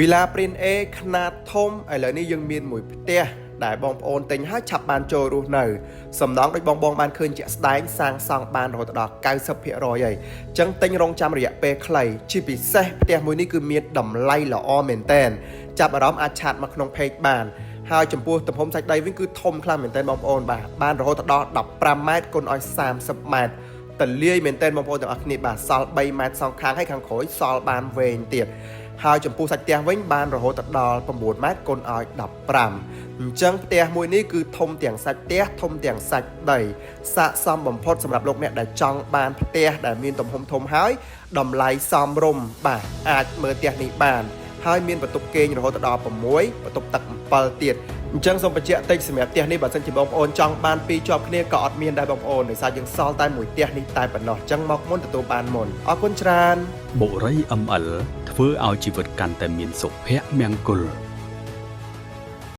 Villa Prin A ขนาดធំឥឡូវនេះយើងមានមួយផ្ទះដែលបងប្អូនទិញហើយឆាប់បានចូលរស់នៅសំណងដូចបងបានឃើញជាក់ស្ដែងសាងសង់បានរហូតដល់ 90% ហើយអញ្ចឹងទិញរងចាំរយៈពេលខ្លីជាពិសេសផ្ទះមួយនេះគឺមានតម្លៃល្អមែនតើចាប់អារម្មណ៍អាចឆាតមកក្នុង page បានហើយចំពោះទំហំសាច់ដីវិញគឺធំខ្លាំងមែនតើបងប្អូនបានរហូតដល់ 15 ម៉ែត្រគុណឲ្យ 30 ម៉ែត្រតលាយមែនតើបងប្អូនទាំងអស់គ្នាបាទសល់ 3 ម៉ែត្រសងខាងហើយខាងក្រោយសល់បានវែងទៀតហើយចំពោះសាច់ផ្ទះវិញបានរហូតដល់ 9 ម៉ែត្រគុណឲ្យ 15 អញ្ចឹងផ្ទះមួយនេះគឺធំទាំងសាច់ផ្ទះធំទាំងសាច់ដីស័ក្តិសមបំផុតសម្រាប់លោកអ្នកដែលចង់បានផ្ទះដែលមានទំហំធំហើយតម្លៃសមរម្យបាទអាចមើលផ្ទះនេះបានហើយមានបន្ទប់គេងរហូតដល់ 6 បន្ទប់ទឹក 7 ទៀតអញ្ចឹងសូមបញ្ជាក់តិចសម្រាប់ផ្ទះនេះបើសិនជាបងប្អូនចង់បានពីរជាប់គ្នាក៏អត់មានដែរបងប្អូនដោយសារយើងសល់តែមួយផ្ទះនេះតែប៉ុណ្ណោះអញ្ចឹងមកមុនទទួលបានមុនអរគុណច្រើនបុរី ML ធ្វើឲ្យជីវិតកាន់តែមានសុភមង្គល